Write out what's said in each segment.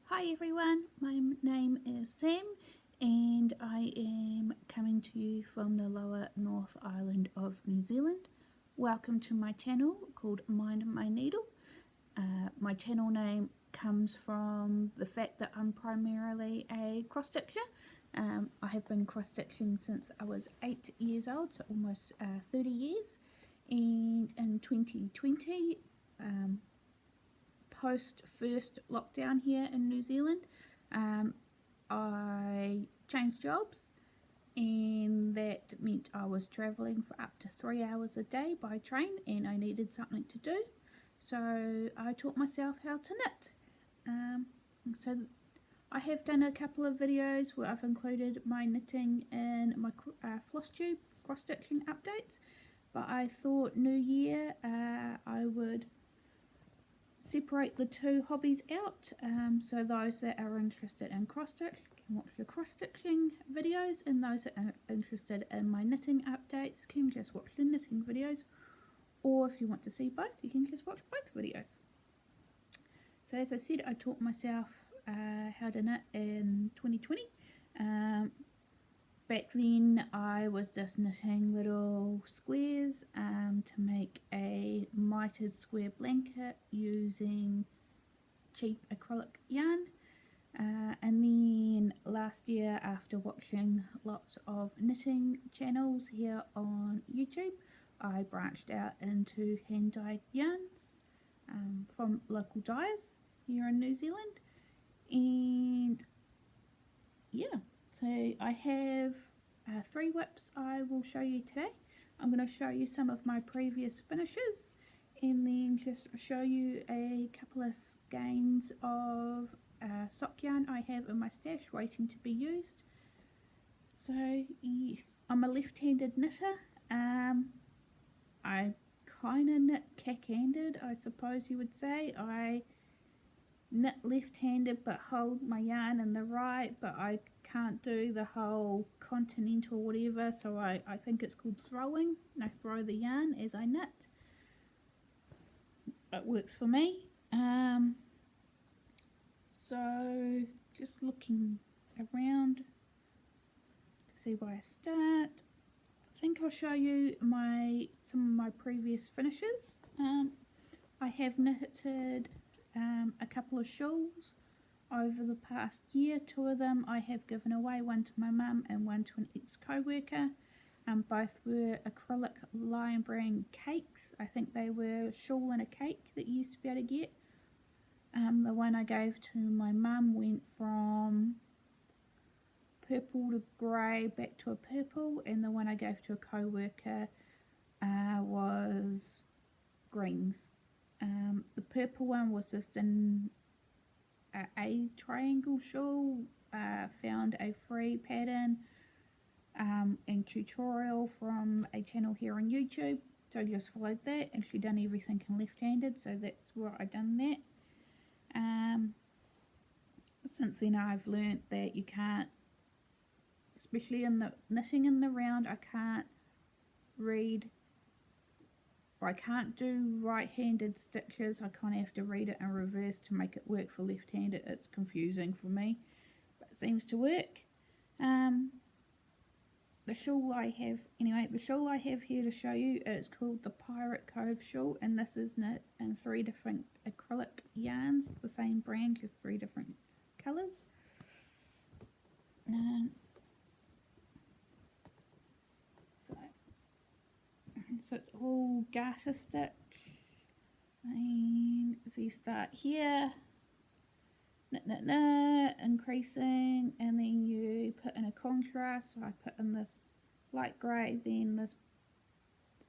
Hi everyone, my name is Sam and I am coming to you from the lower North Island of New Zealand. Welcome to my channel called Mind My Needle. My channel name comes from the fact that I'm primarily a cross-stitcher. I have been cross-stitching since I was 8 years old, so almost 30 years, and in 2020 post first lockdown here in New Zealand, I changed jobs, and that meant I was travelling for up to 3 hours a day by train, and I needed something to do, so I taught myself how to knit. So I have done a couple of videos where I've included my knitting and my floss tube cross-stitching updates, but I thought New Year I would separate the two hobbies out, so those that are interested in cross-stitch can watch the cross-stitching videos, and those that are interested in my knitting updates can just watch the knitting videos, or if you want to see both you can just watch both videos. So as I said, I taught myself how to knit in 2020. Back then I was just knitting little squares to make a mitered square blanket using cheap acrylic yarn, and then last year, after watching lots of knitting channels here on YouTube, I branched out into hand dyed yarns from local dyers here in New Zealand. And yeah, so I have 3 whips I will show you today. I'm going to show you some of my previous finishes and then just show you a couple of skeins of sock yarn I have in my stash waiting to be used. So yes, I'm a left-handed knitter. I kind of knit cack-handed, I suppose you would say. I knit left-handed but hold my yarn in the right, but I can't do the whole continental whatever, so I think it's called throwing. I throw the yarn as I knit. It works for me. So just looking around to see where I start. I think I'll show you some of my previous finishes. I have knitted a couple of shawls over the past year. 2 of them I have given away, one to my mum and one to an ex-co-worker. Both were acrylic lion brand cakes. I think they were shawl and a cake that you used to be able to get. The one I gave to my mum went from purple to grey back to a purple, and the one I gave to a co-worker was greens. The purple one was just an a triangle shawl. Found a free pattern and tutorial from a channel here on YouTube, so I just followed that, and she done everything in left-handed, so that's where I done that. Since then I've learnt that you can't, especially in the knitting in the round, I can't read, or I can't do right-handed stitches. I kind of have to read it in reverse to make it work for left-handed. It's confusing for me, but it seems to work. The shawl I have here to show you, it's called the Pirate Cove shawl, and this is knit in 3 different acrylic yarns, the same brand, just 3 different colours. So it's all garter stitch, and so you start here, knit, increasing, and then you put in a contrast. So I put in this light grey, then this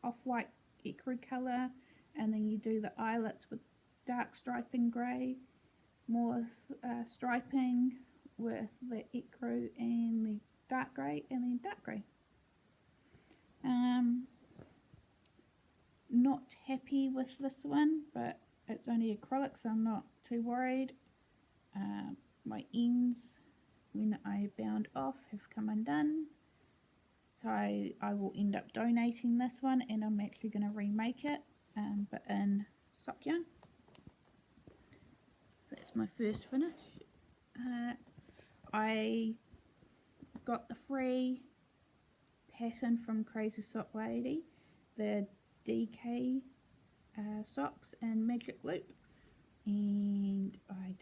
off-white ecru colour, and then you do the eyelets with dark striping grey, more striping with the ecru and the dark grey, and then dark grey. Not happy with this one, but it's only acrylic, so I'm not too worried. My ends, when I bound off, have come undone, so I will end up donating this one, and I'm actually going to remake it, but in sock yarn. So that's my first finish. I got the free pattern from Crazy Sock Lady, the DK socks and magic loop, and I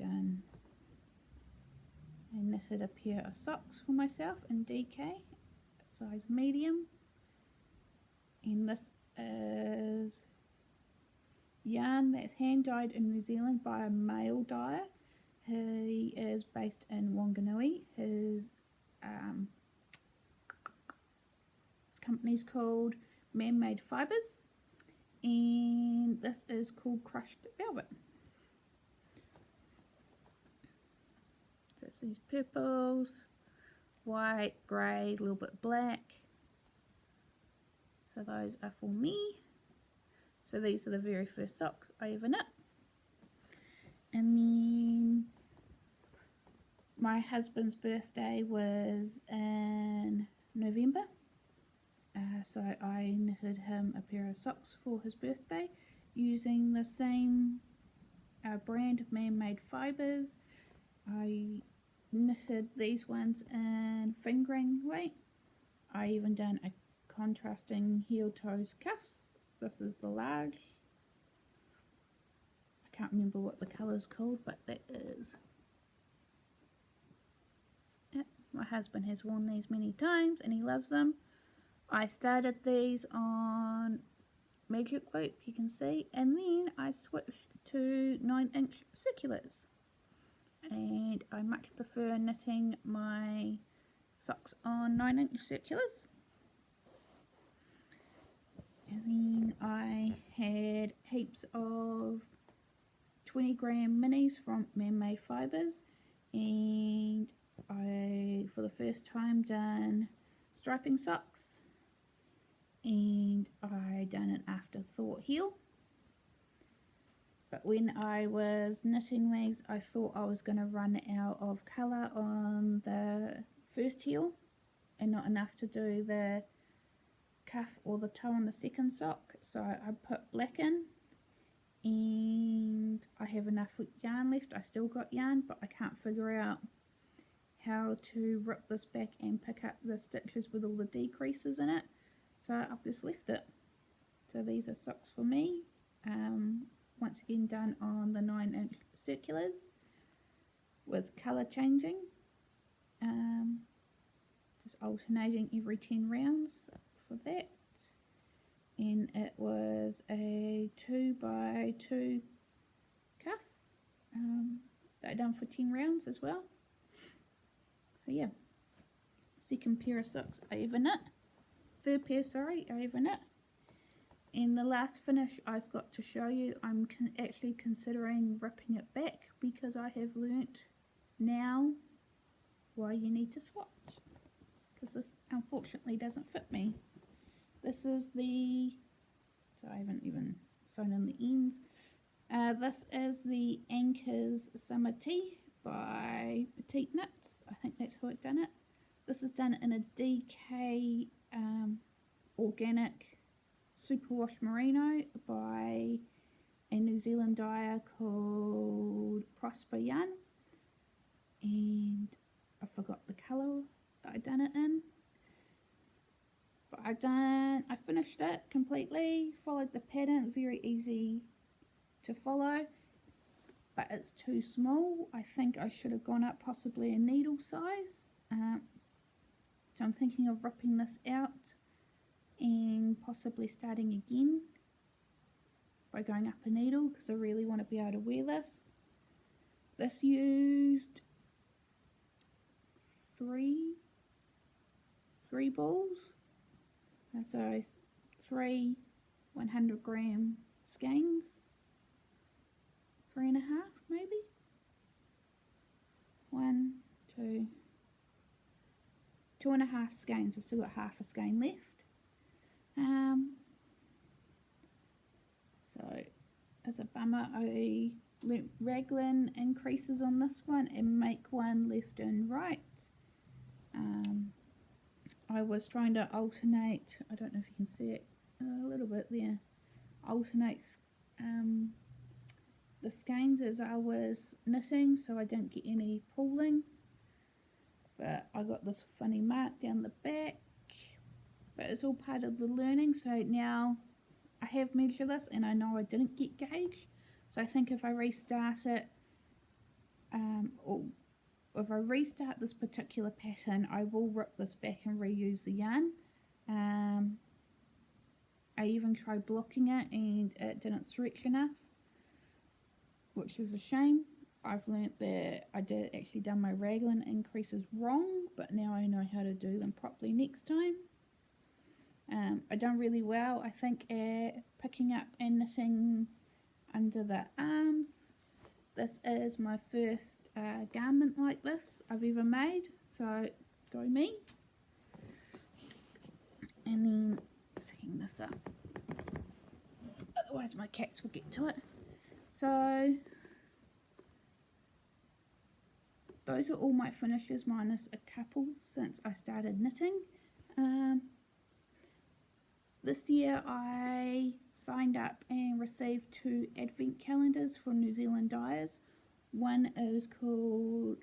knitted a pair of socks for myself in DK, size medium, and this is yarn that's hand dyed in New Zealand by a male dyer. He is based in Wanganui. His company's called Man-Made Fibres, and this is called Crushed Velvet. So it's these purples, white, grey, a little bit black. So those are for me. So these are the very first socks I ever knit. And then my husband's birthday was in November. So I knitted him a pair of socks for his birthday using the same brand of Man-Made Fibres. I knitted these ones in fingering weight. I even done a contrasting heel toes cuffs. This is the large. I can't remember what the colour's called, but that is it. My husband has worn these many times and he loves them. I started these on magic loop, you can see, and then I switched to 9-inch circulars, and I much prefer knitting my socks on 9-inch circulars. And then I had heaps of 20-gram minis from Man-Made Fibres, and I for the first time done striping socks, and I done an afterthought heel. But when I was knitting these, I thought I was going to run out of colour on the first heel and not enough to do the cuff or the toe on the second sock, so I put black in, and I have enough yarn left. I still got yarn, but I can't figure out how to rip this back and pick up the stitches with all the decreases in it, so I've just left it. So these are socks for me, once again done on the 9-inch circulars with colour changing, just alternating every 10 rounds for that. And it was a 2x2 cuff that I done for 10 rounds as well. So yeah, second pair of socks I ever knit. Third pair, sorry, I ever knit. And the last finish I've got to show you, I'm actually considering ripping it back because I have learnt now why you need to swatch, because this unfortunately doesn't fit me. This is the, so I haven't even sewn in the ends. This is the Anchors Summer Tea by Petite Knits. I think that's who it done it. This is done in a DK organic superwash merino by a New Zealand dyer called Prosper Yarn, and I forgot the colour that I done it in, but I finished it completely, followed the pattern, very easy to follow, but it's too small. I think I should have gone up possibly a needle size, so I'm thinking of ripping this out and possibly starting again by going up a needle, because I really want to be able to wear this. This used three balls, so 3 100-gram skeins, 3.5 maybe, 1, 2, 2.5 skeins. I've still got half a skein left. So as a bummer, I learnt raglan increases on this one and make one left and right. I was trying to alternate, I don't know if you can see it a little bit there, alternate the skeins as I was knitting so I didn't get any pulling. But I got this funny mark down the back. But it's all part of the learning, so now I have measured this and I know I didn't get gauge. So I think if I restart it, or if I restart this particular pattern, I will rip this back and reuse the yarn. I even tried blocking it and it didn't stretch enough, which is a shame. I've learnt that I did actually done my raglan increases wrong, but now I know how to do them properly next time. I done really well, I think, at picking up and knitting under the arms. This is my first garment like this I've ever made, so go me. And then let's hang this up, otherwise my cats will get to it. So those are all my finishes minus a couple since I started knitting. This year I signed up and received 2 advent calendars from New Zealand dyers. One is called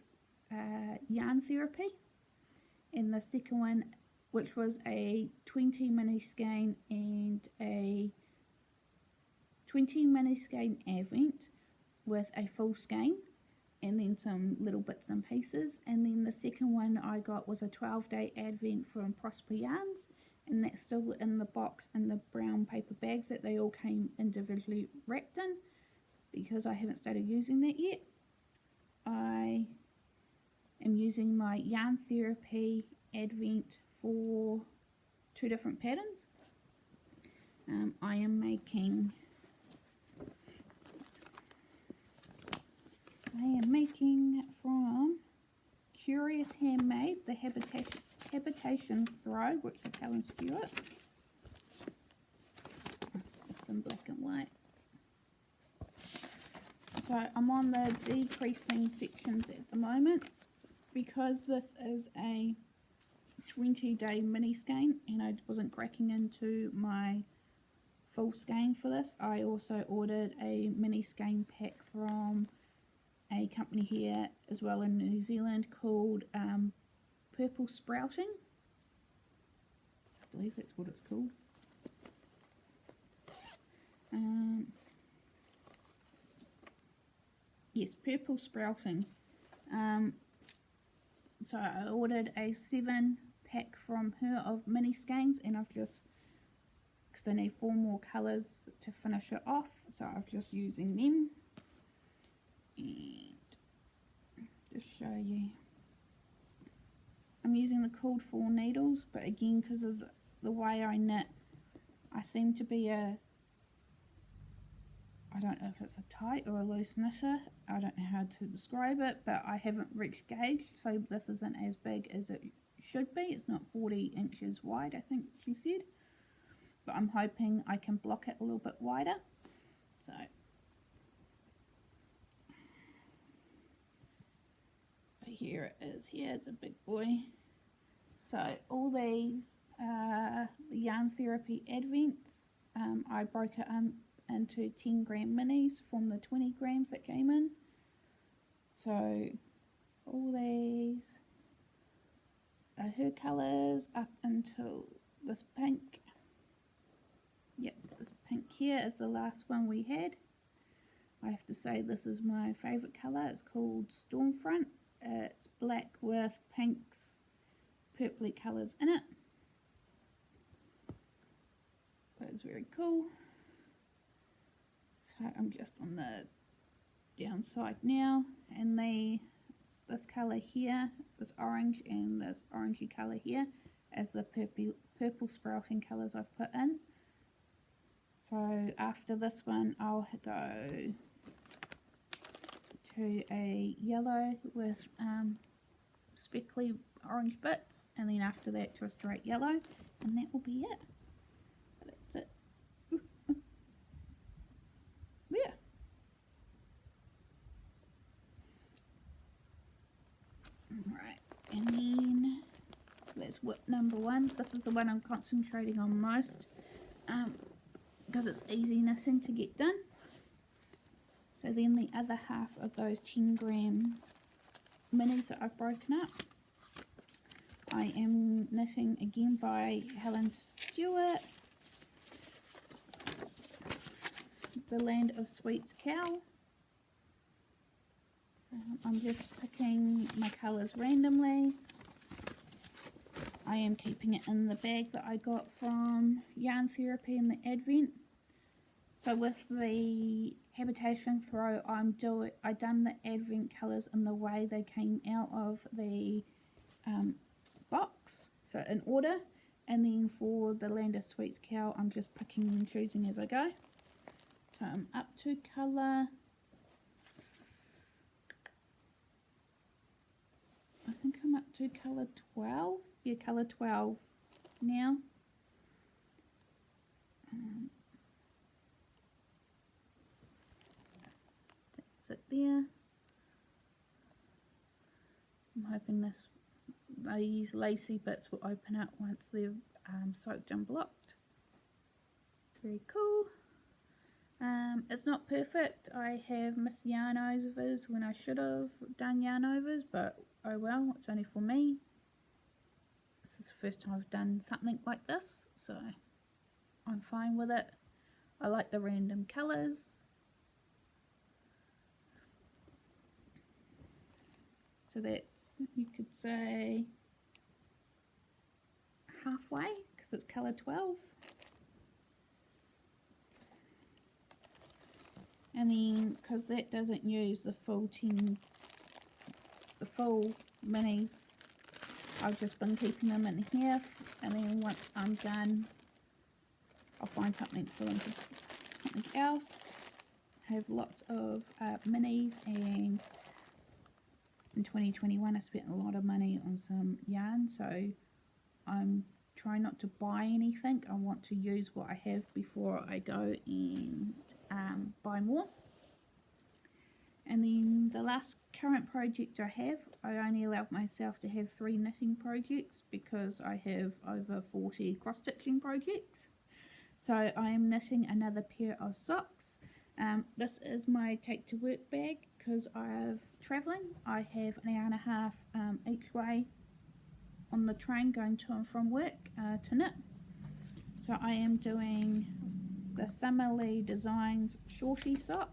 Yarn Therapy, and the second one, which was a 20 mini skein and a 20 mini skein advent with a full skein and then some little bits and pieces. And then the second one I got was a 12-day advent from Prosper Yarns, and that's still in the box in the brown paper bags that they all came individually wrapped in, because I haven't started using that yet. I am using my Yarn Therapy advent for 2 different patterns. I am making from Curious Handmade the Habitation Throw, which is Helen Stewart. It's in black and white. So I'm on the decreasing sections at the moment because this is a 20-day mini skein and I wasn't cracking into my full skein for this. I also ordered a mini skein pack from a company here as well in New Zealand called Purple Sprouting. I believe that's what it's called. Yes, Purple Sprouting. So I ordered a 7-pack from her of mini skeins, and I've just, because I need 4 more colours to finish it off, so I'm just using them. And just show you, I'm using the cooled 4 needles, but again, because of the way I knit, I seem to be I don't know if it's a tight or a loose knitter, I don't know how to describe it, but I haven't reached gauge, so this isn't as big as it should be. It's not 40 inches wide, I think she said, but I'm hoping I can block it a little bit wider. So here it is, here it's a big boy. So all these the Yarn Therapy Advents, I broke it into 10 gram minis from the 20 grams that came in. So all these are her colours up until this pink. Yep, this pink here is the last one we had. I have to say this is my favourite colour. It's called Stormfront. It's black with pinks, purpley colours in it. But it's very cool. So I'm just on the downside now, and this colour here, this orange, and this orangey colour here as the purple sprouting colours I've put in. So after this one I'll go to a yellow with speckly orange bits, and then after that to a straight yellow, and that will be it. But that's it. Yeah. Alright, and then that's whip number 1. This is the one I'm concentrating on most because it's easy knitting to get done. So then the other half of those 10-gram minis that I've broken up, I am knitting again by Helen Stewart, The Land of Sweets Cow. I'm just picking my colours randomly. I am keeping it in the bag that I got from Yarn Therapy in the Advent. So with the Habitation Throw, I done the Advent colours in the way they came out of the box, so in order. And then for the Land of Sweets Cow, I'm just picking and choosing as I go. So I'm up to colour, I think I'm up to colour 12. Yeah, colour 12 now. That's it there. I'm hoping these lacy bits will open up once they're soaked and blocked. Very cool. It's not perfect. I have missed yarn overs when I should have done yarn overs, but oh well, it's only for me. This is the first time I've done something like this, so I'm fine with it. I like the random colours. So that's, you could say, halfway, because it's colour 12. And then, because that doesn't use the full minis, I've just been keeping them in here, and then once I'm done, I'll find something for them to something else. I have lots of minis, and in 2021 I spent a lot of money on some yarn, so I'm trying not to buy anything. I want to use what I have before I go and buy more. And then the last current project I have, I only allowed myself to have 3 knitting projects because I have over 40 cross-stitching projects. So I am knitting another pair of socks. This is my take to work bag because I'm travelling. I have an hour and a half each way on the train going to and from work to knit. So I am doing the Summerly Designs Shorty socks.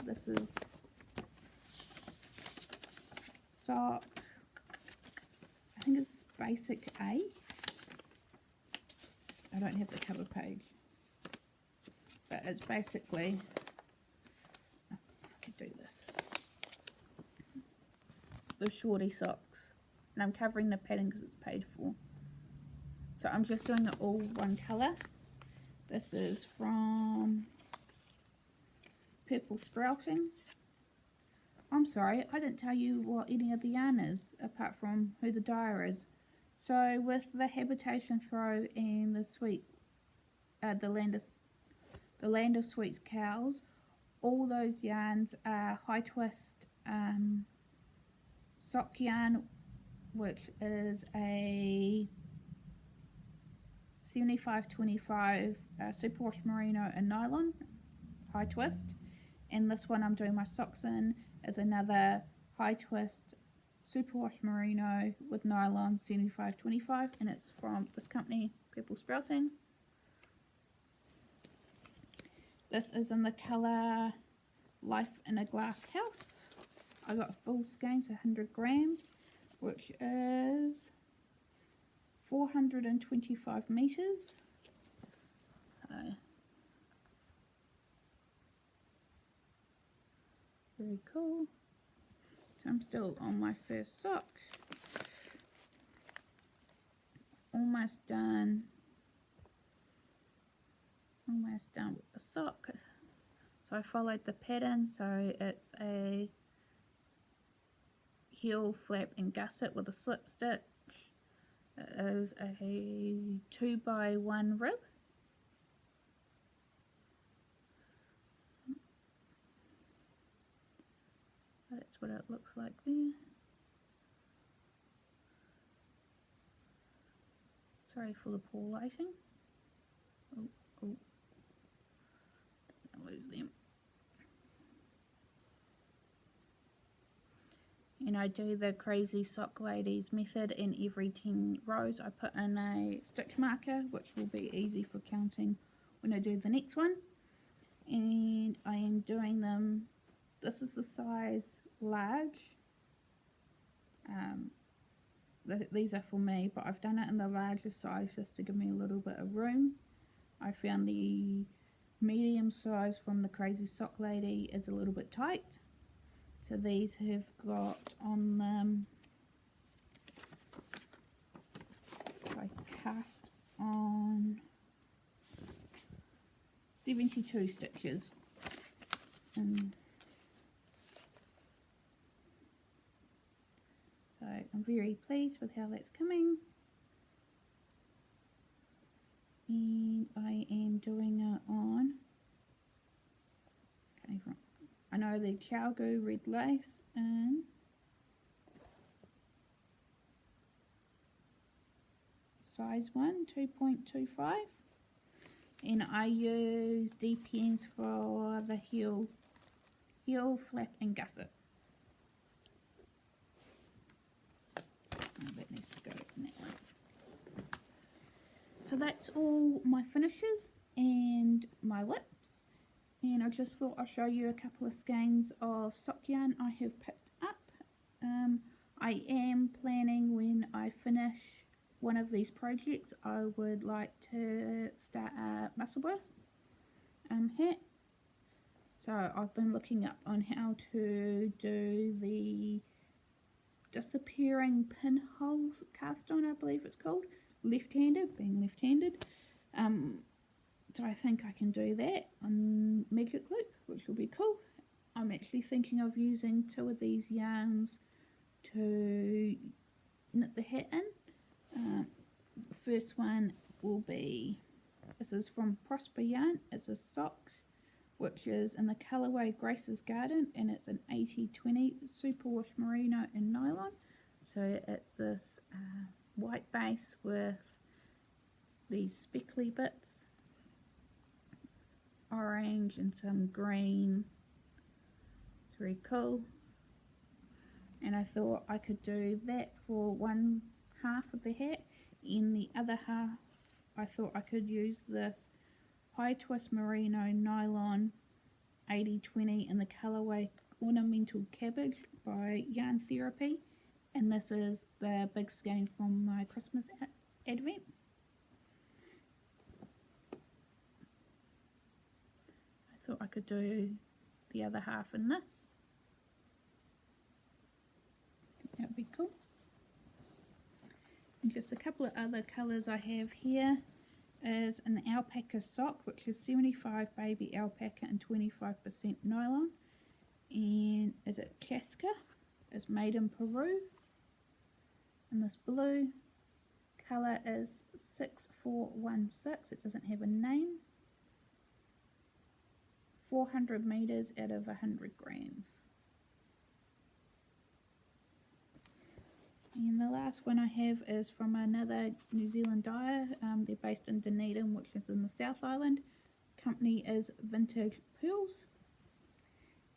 This is sock, I think it's basic A. I don't have the cover page, but it's basically, if I could do this, the Shorty socks, and I'm covering the pattern because it's paid for. So I'm just doing it all one colour. This is from Purple Sprouting. I'm sorry, I didn't tell you what any of the yarn is, apart from who the dyer is. So with the Habitation Throw and the the Land of Sweets Cows, all those yarns are high twist sock yarn, which is a 75-25 superwash merino and nylon high twist. And this one I'm doing my socks in is another high twist superwash merino with nylon 75-25, and it's from this company, Purple Sprouting. This is in the colour Life in a Glass House. I got a full skein, so 100 grams, which is 425 metres. Very cool. So I'm still on my first sock. Almost done. Almost done with the sock. So I followed the pattern. So it's a heel, flap and gusset with a slip stitch. It is a 2x1 rib. That's what it looks like there. Sorry for the poor lighting. Oh, don't lose them. and I do the Crazy Sock Ladies method, and every 10 rows I put in a stitch marker, which will be easy for counting when I do the next one. And I am doing them, this is the size large. These are for me, but I've done it in the larger size just to give me a little bit of room. I found the medium size from the Crazy Sock Lady is a little bit tight, so these have got on them, I cast on 72 stitches, and so I'm very pleased with how that's coming. And I am doing it on, I know the Chalgo red lace in size 1, 2.25, and I use D-pins for the heel, flap and gusset. That needs to go in that one. So that's all my finishes and my whips, and I just thought I'll show you a couple of skeins of sock yarn I have picked up. I am planning, when I finish one of these projects, I would like to start a musselburgh hat. So I've been looking up on how to do the disappearing pinhole cast on, I believe it's called, left-handed, being left-handed. So I think I can do that on magic loop, which will be cool. I'm actually thinking of using 2 of these yarns to knit the hat in. The first one will be, this is from Prosper Yarn, it's a sock which is in the colourway Grace's Garden, and it's an 80/20 superwash merino and nylon. So it's this white base with these speckly bits, orange and some green. It's very cool, and I thought I could do that for one half of the hat, and the other half I thought I could use this high twist merino nylon 80/20 in the colourway Ornamental Cabbage by Yarn Therapy, and this is the big skein from my Christmas advent. I thought I could do the other half in this. I think that would be cool. And just a couple of other colours I have here is an Alpaca Sock, which is 75 baby alpaca and 25% nylon, and is it Chaska? It's made in Peru, and this blue colour is 6416. It doesn't have a name. 400 meters out of 100 grams. And the last one I have is from another New Zealand dyer. They're based in Dunedin, which is in the South Island. Company is Vintage Pearls,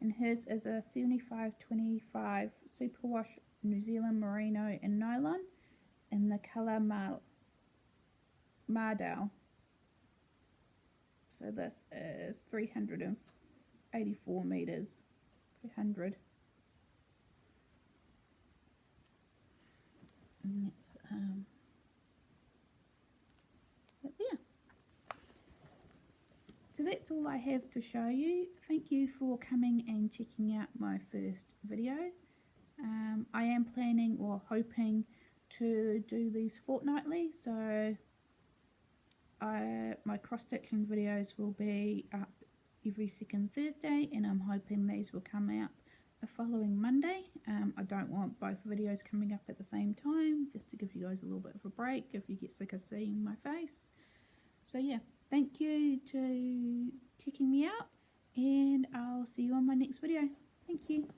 and hers is a 75/25 superwash New Zealand merino and nylon in the colour Mardale. So this is 384 meters per 100. And that's there. So that's all I have to show you. Thank you for coming and checking out my first video. I am planning or hoping to do these fortnightly, so my cross-stitching videos will be up every second Thursday, and I'm hoping these will come out the following Monday. I don't want both videos coming up at the same time, just to give you guys a little bit of a break if you get sick of seeing my face. So yeah, thank you to checking me out, and I'll see you on my next video. Thank you.